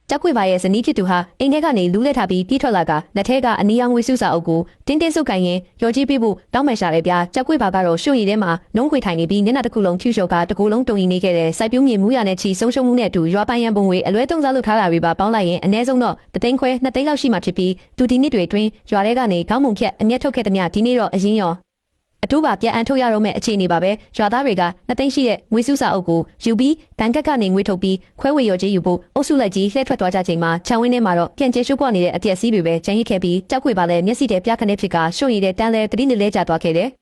ကြောက်ခွေပါရဲ့ဇနီးဖြစ်သူဟာအိမ်ထဲကနေလူးလက်ထားပြီးပြေးထွက်လာကလက်ထဲကအနီရောင်ငွေစုစာအုပ်ကိုတင်းတင်းဆုပ်ကိုင်ရင်ရော်ကြီးပေးဖို့တောင်းပန်ရှာတယ်ဗျာကြောက်ခွေပါကတော့ရွှွရည်ထဲမှာနှုံးခွေထိုင်နေပြီးမျက်နှာတစ်ခုလုံးဖြူလျှော်ကတကူလုံးတုံရင်နေခဲ့တဲ့စိုက်ပျိုးမြေမူးရနဲ့ချီဆုံးရှုံးမှုနဲ့အတူရွာပိုင်ရန်ပုံငွေအလွဲသုံးစားလုပ်ထားတာတွေပါပေါင်းလိုက်ရင်အနည်းဆုံးတော့3 သိန်းခွဲ2 သိန်းလောက်ရှိမှဖြစ်ပြီးသူဒီနှစ်တွေအတွင်းရွာထဲကနေခေါင်းမုံဖြတ်အမျက်ထုတ်ခဲ့တဲ့မြဒီနေ့တော့အရင်ရောအတူပါပြန်အန်ထုတ်ရတော့မဲ့အခြေအနေပါပဲရွာသားတွေက2 သိန်းရှိတဲ့ငွေစုစာအုပ်ကိုယူပြီးဘန်ကက်ကနေငွေထုတ်ပြီးခွဲဝေရော်ကြီးယူဖို့အုပ်စုလိုက်ကြီးလှည့်ထွက်သွားကြချိန်မှာခြံဝင်းထဲမှာတော့ပြန်ကျရှုပ်ပွားနေတဲ့အပြက်စီးတွေပဲကျန်ရစ်ခဲ့ပြီးကြောက်ခွေပါလဲမျက်စိထဲပြခနဲ့ဖြစ်ကရွှွရည်တဲ့တန်းလဲတတိနေလဲကျသွားခဲ့တယ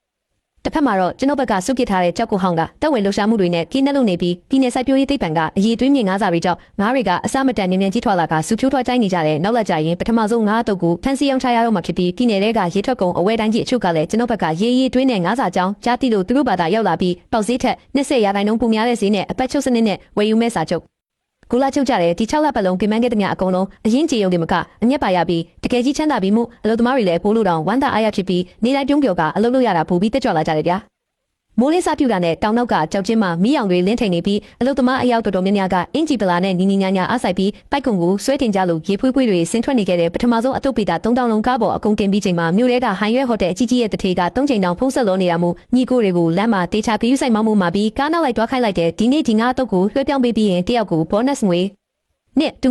်တစ်ဖက်မှာတော့ကျွန်တော်ဘက်ကစုပစ်ထားတဲ့ကြောက်ကိုဟောင်းကတက်ဝင်လှရှာမှုတွေနဲ့ကင်းနဲ့လုံနေပြီးပြည်နယ်စိုက်ပျိုးရေးသိပ္ပံကအရေးသွေးမြင့်ငါးစာတွေကြောင့်ငါးတွေကအစမတန်မြင်ကြီးထွာလာကစူဖြိုးထွားတိုင်းနေကြတဲ့နောက်လက်ကြရင်ပထမဆုံးငါးအတုပ်ကိုဖန်စီအောင်ချရတော့မှဖြစ်ပြီးပြည်နယ်တွေကရေထွက်ကုန်အဝဲတိုင်းကြီးအချုပ်ကလည်းကျွန်တော်ဘက်ကရေးသွေးနဲ့ငါးစာကြောင်းကြားတိလို့သူတို့ဘာသာရောက်လာပြီးပေါက်ဈေးထက်20%ပုံများတဲ့ဈေးနဲ့အပတ်ချုပ်စနစ်နဲ့ဝယ်ယူမဲ့စာချုပ်ကိုလာချုပ်ကြတဲ့ဒီ6လပတ်လုံးပြင်ပန်းခဲ့တဲ့မြအကုန်လုံးအရင်ကြေုံတွေမကအမျက်ပါရပြီးတကယ်ကြီးချမ်းသာပြီးမှုအလုပ်သမားတွေလည်းပိုးလို့တောင်ဝမ်းသာအားရဖြစ်ပြီးနေတိုင်းပြုံးပြော်ကအလုပ်လုပ်ရတာပိုပြီးတက်ကြွလာကြတယ်ဗျာမိုးလေးစားပြူတာနဲ့တောင်နောက်ကကြောက်ချင်းမှမီးရောင်တွေလင်းထိန်နေပြီးအလုသမားအယောက်တော်တော်များများကအင်ဂျီပလာနဲ့နီနီညာညာအားဆိုင်ပြီးပိုက်ကွန်ကိုဆွဲတင်ကြလို့ရေဖွေးဖွေးတွေဆင်းထွက်နေခဲ့တဲ့ပထမဆုံးအတုပ်ပေတာ3000လုံးကားပေါ်အကုန်တင်ပြီးချိန်မှာမြို့ထဲကဟိုင်ရွဲဟိုတယ်အကြီးကြီးရဲ့တထေက3ချိန်တောင်ဖုံးဆက်လို့နေတာမို့ညီကိုတွေကိုလမ်းမှာတေချာပြီးယူဆိုင်မောင်းမှုမှာပြီးကားနောက်လိုက်တွားခိုင်းလိုက်တဲ့ဒီနေ့ဒီငါအတုပ်ကိုလွှဲပြောင်းပေးပြီးရင်တယောက်ကိုဘောနက်ငွေနဲ့တူ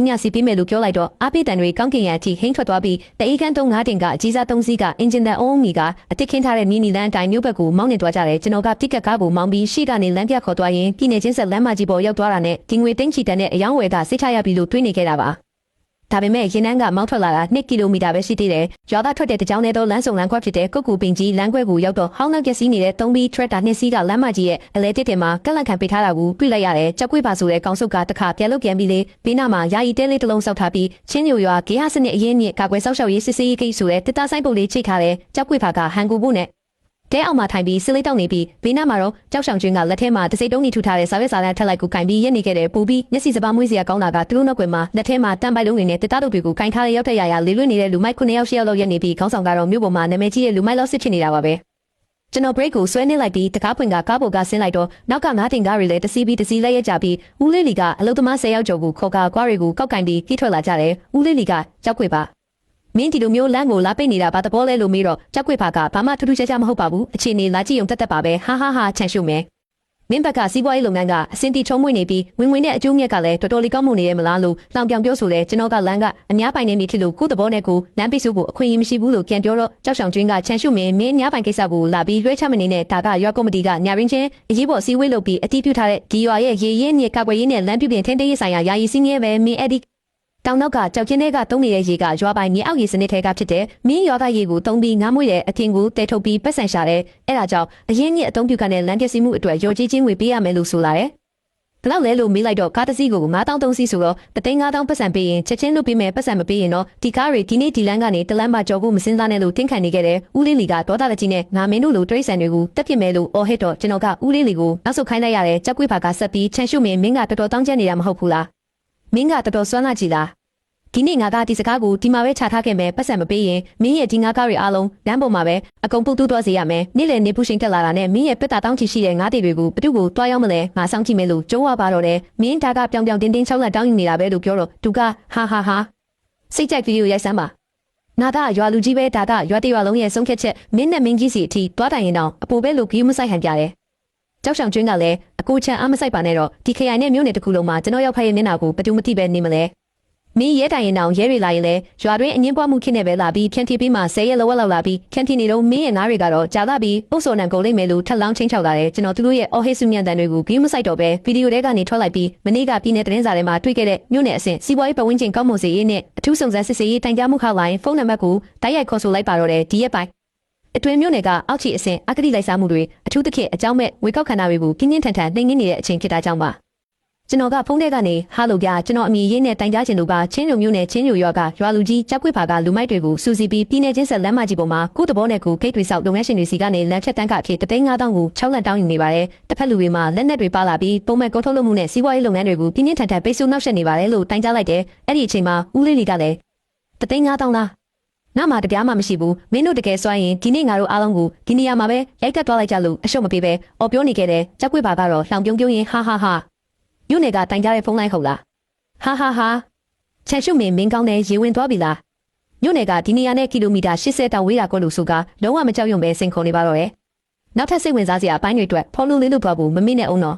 ညစီပေးမယ်လို့ပြောလိုက်တော့အားပေးတန်တွေကောင်းကင်ရန်အထိဟိန်းထွက်သွားပြီးတအေးခန်း3 5တင်ကအကြီးစား3စီးကအင်ဂျင်တန်အုံးမီကအတစ်ခင်းထားတဲ့မီနီလန်တိုင်းမြို့ဘက်ကိုမောင်းနေသွားကြတယ်ကျွန်တော်ကတိကက်ကားကိုမောင်းပြီးရှေ့ကနေလမ်းပြခေါ်သွားရင်ပြည်နယ်ချင်းဆက်လမ်းမကြီးပေါ်ရောက်သွားတာနဲ့ဒီငွေသိန်းချီတန်တဲ့အယောင်းဝယ်ကစိတ်ချရပြီလို့တွေးနေခဲ့တာပါဒါပေမဲ့ရင်နှန်းကမောင်းထွက်လာတာ2 ကီလိုမီတာပဲရှိသေးတယ်။ရွာသားထွက်တဲ့တကြောင်နဲ့တော့လမ်းစုံလမ်းခွက်ဖြစ်တဲ့ကုတ်ကူပင်ကြီးလမ်းခွဲကိုရောက်တော့ဟောင်းနောက်ကျစီးနေတဲ့3ဘီထရက်တာ2စီးကလမ်းမကြီးရဲ့အလဲတစ်တင်မှာကက်လက်ခံပေးထားတာကိုတွေ့လိုက်ရတယ်။ကြောက်ကွေးပါဆိုတဲ့ကောင်စုပ်ကတခါပြန်လုတ်ပြန်ပြီးလေဘေးနားမှာယာယီတဲလေးတစ်လုံးစောက်ထားပြီးချင်းညိုရွာဂေဟစနစ်အရင်မြစ်ကာကွယ်စောက်ရှောက်ရေးစစ်ဆေးရေးကိစ္စဆိုတဲ့တစ်သားဆိုင်ပုတ်လေးချိတ်ထားတဲ့ကြောက်ကွေးပါကဟန်ကူဖို့နဲ့တဲအောင်မှာထိုင်ပြီးစစ်လေးတောက်နေပြီးဘေးနားမှာတော့ကြောက်ဆောင်ကျွင်းကလက်ထဲမှာတစိတုံးနီထူထားတဲ့စာရွက်စာတမ်းထက်လိုက်ကိုကင်ပြီးရက်နေခဲ့တဲ့ပူပြီးမျက်စိစပါးမွေးစရာကောင်းတာကသူတို့နောက်ကွယ်မှာလက်ထဲမှာတန်ပိုက်လုံးတွေနဲ့တစ်သားတို့တွေကိုကင်ထားတဲ့ရောက်တဲ့ရာလေးလွတ်နေတဲ့လူမိုက်9 ယောက်10 ယောက်လောက်ရက်နေပြီးခေါင်းဆောင်ကတော့မြို့ပေါ်မှာနာမည်ကြီးတဲ့လူမိုက်လောက်စစ်ဖြစ်နေတာပါပဲကျွန်တော် break ကိုဆွဲနေလိုက်ပြီးတကားဖွင့်ကကားပေါ်ကဆင်းလိုက်တော့နောက်က9တင်ကားတွေလည်းတစီးလက်ရက်ကြပြီးဦးလေးလီကအလုသမား10 ယောက်ကျော်ကိုခေါ်ကာကွားတွေကိုကောက်ကင်ပြီးပြေးထွက်လာကြတယ်ဦးလေးလီကကြောက်ခွေပါမင်းဒီလိုမျိုးလမ်းကိုလာပိတ်နေတာဘာတဘောလဲလို့မေးတော့ကြောက်ခွေဖာကဘာမှထူးထူးခြားခြားမဟုတ်ပါဘူးအခြေအနေလာကြည့်ုံတက်ပါပဲဟာချန်ရှုမယ်မင်းဘက်ကစီးပွားရေးလုပ်ငန်းကအစင်တီချုံမွေ့နေပြီးဝင်နဲ့အကျိုးမြက်ကလည်းတော်တော်လေးကောင်းမွန်နေရဲ့မလားလို့လောင်ပြောင်ပြောဆိုလဲကျွန်တော်ကလမ်းကအများပိုင်နေပြီဖြစ်လို့ကိုယ့်သဘောနဲ့ကိုလမ်းပိတ်ဆို့ဖို့အခွင့်အရေးမရှိဘူးလို့ပြန်ပြောတော့ကြောက်ဆောင်ကျွင်းကချန်ရှုမင်းအများပိုင်ကိစ္စကိုလာပြီးလွှဲချမနေနဲ့ဒါကရွာကော်မတီကညာရင်းချင်းအရေးပေါ်စီဝေးလုပ်ပြီးအတီးပြုထားတဲ့ဒီရွာရဲ့ရေရင်းမြေကာကွယ်ရေးနဲ့လမ်းပြုပြင်ထိန်းသိမ်းရေးဆိုင်ရာယာယီစည်းမျဉ်းပဲမင်းအဲ့ဒီတောင်နောက်ကကြောက်ချင်းတွေကတုံးနေတဲ့ရေကရွာပိုင်မြေအောက်ရေစနစ်ထဲကဖြစ်တဲ့မင်းရွာသားရေကိုတုံးပြီးငားမွေးတဲ့အထင်ကိုတဲထုတ်ပြီးပတ်စံရှာတယ်အဲ့ဒါကြောင့်အရင်ကြီးအတုံးပြုကနဲ့လမ်းပျက်စီးမှုအတွက်ရော်ကြီးချင်းငွေပေးရမယ်လို့ဆိုလာတယ်ဘလောက်လဲလို့မေးလိုက်တော့ကားတစ်စီးကို9300စီးဆိုတော့3,500ပတ်စံပေးရင်ချက်ချင်းလုပ်ပေးမယ်ပတ်စံမပေးရင်တော့ဒီကားတွေဒီနေ့ဒီလမ်းကနေတလမ်းမှာကြော်ဖို့မစင်းစားနဲ့လို့တင်းခံနေခဲ့တယ်ဦးလေးလီကဒေါသတကြီးနဲ့ငါမင်းတို့လိုတရိတ်ဆန်တွေကိုတက်ပြစ်မယ်လို့အော်ဟစ်တော့ကျွန်တော်ကဦးလေးလီကိုနောက်ဆုတ်ခိုင်းလိုက်ရတယ်ကြောက်ကွေးပါကဆက်ပြီးချန်ရှုမင်းကတော်တော်တောင်းကျနေတာမဟုတ်ဘူးလားမင်းကတော်တော်စွမ်းလာကြည်လားဒီနေ့ငါကဒီစကားကိုဒီမှာပဲချထားခဲ့မယ်ပတ်စံမပေးရင်မင်းရဲ့ဒီငါးကားတွေအားလုံးလမ်းပေါ်မှာပဲအကုန်ပုတ်တူးသွားစေရမယ်နေ့လည်နေပူရှင်တက်လာတာနဲ့မင်းရဲ့ပက်တာတောင်းချီရှိတဲ့ငါးတွေတွေကိုဘသူ့ကိုတွားရောက်မလဲငါစောင့်ကြည့်မယ်လို့ကြိုးဝါပါတော့တယ်မင်းဒါကပြောင်တင်း6လက်တောင်းယူနေတာပဲလို့ပြောတော့သူကဟာစိတ်ကြိုက်ဗီဒီယိုရိုက်စမ်းပါငါကရွာလူကြီးပဲဒါကရွာတရွာလုံးရဲ့ဆုံးဖြတ်ချက်မင်းနဲ့မင်းကြီးစီအထိတွားတိုင်ရင်တော့အပိုပဲလို့ဂီးမဆိုင်ဟန်ပြတယ်ကြောက်ဆောင်ကျွင်းကလည်းအကိုချန်အားမဆိုင်ပါနဲ့တော့ဒီခရိုင်နဲ့မြို့နယ်တစ်ခုလုံးမှာကျွန်တော်ရောက်ဖက်ရဲ့မျက်နှာကိုဘသူမသိပဲနေမလဲမင်းရဲတိုင်ရင်တောင်ရဲတွေလာရင်လဲရွာတွင်အငင်းပွားမှုဖြစ်နေပဲလာပြီးဖြန့်ဖြေးပြီးမှ10ရက်လောက်လာပြီးဖြန့်ဖြေးနေတော့မင်းရဲ့ငါးတွေကတော့ကြာလာပြီးပုတ်စော်နံကုန်လိမ့်မယ်လို့ထက်လောင်းချင်းချောက်လာတယ်ကျွန်တော်သူတို့ရဲ့အော်ဟစ်စုမြန်တန်တွေကိုဂီးမဆိုင်တော့ပဲဗီဒီယိုထဲကနေထွက်လိုက်ပြီးမနေ့ကပြည်နယ်သတင်းစာထဲမှာတွေ့ခဲ့တဲ့မြို့နယ်အဆင့်စီးပွားရေးပတ်ဝန်းကျင်ကောင်းမွန်စေရေးနဲ့အထူးစုံစမ်းစစ်ဆေးရေးတိုင်ကြားမှုခါလိုင်းဖုန်းနံပါတ်ကိုတိုက်ရိုက်ခေါ်ဆိုလိုက်ပါတော့တယ်ဒီရက်ပိုင်းအတွင်မြို့နယ်ကအောက်ခြေအဆင့်အကတိလိုက်စားမှုတွေအထူးသဖြင့်အကြောင်းမဲ့ဝေကောက်ခန္ဓာတွေကိုပြင်းပြင်းထန်ထန်နှိမ်နင်းနေတဲ့အချိန်ဖြစ်တာကြောင့်ပါကျွန်တော်ကဖုန်းထဲကနေဟာလို့ပြကျွန်တော်အမိရေးနဲ့တိုင်ကြားချင်လို့ပါချင်းညိုမျိုးနဲ့ချင်းညိုရွာကရွာလူကြီးကြောက်ခွေဖာကလူမိုက်တွေကိုစူစီပြီးပြည်နယ်ချင်းဆက်လမ်းမကြီးပေါ်မှာကိုယ့်တဘောနဲ့ကိုဂိတ်တွေဆောက်လုပ်ငန်းရှင်တွေစီကနေလမ်းဖြတ်တန်းကအဖြစ်3,500ကို6လက်တောင်းယူနေပါတယ်တစ်ဖက်လူတွေမှာလက်နက်တွေပါလာပြီးပုံမှန်ကုန်ထုတ်လုပ်မှုနဲ့စီးပွားရေးလုပ်ငန်းတွေကိုပြင်းပြင်းထန်ထန်ပိတ်ဆို့နှောက်ယှက်နေပါတယ်လို့တိုင်ကြားလိုက်တယ်အဲ့ဒီအချိန်မှာဦးလေးလီကလည်း3,500လားငါမှတပြားမှမရှိဘူးမင်းတို့တကယ်စွမ်းရင်ဒီနေ့ငါတို့အားလုံးကိုဒီနေရာမှာပဲရိုက်တက်သွားလိုက်ကြလို့အရှုံးမပေးပဲအော်ပြောနေခဲ့တယ်ကြောက်ခွေဖာကတော့လှောင်ပြုံးရင်ဟာမြို့နယ်ကတိုင်ကြားတဲ့ဖုန်းလိုင်းဟုတ်လားဟာ ချန်ရှုမင်းမင်းကောင်းတဲ့ရေဝင်သွားပြီလားမြို့နယ်ကဒီနေရာနဲ့ကီလိုမီတာ80တောင်ဝေးတာကိုလို့ဆိုကလုံးဝမကြောက်ရွံ့ပဲစိန်ခုန်နေပါတော့ရဲ့နောက်ထပ်စိတ်ဝင်စားစရာအပိုင်းတွေအတွက်ဖော်လို့လေးလို့သွားဖို့မမေ့နဲ့အောင်နော်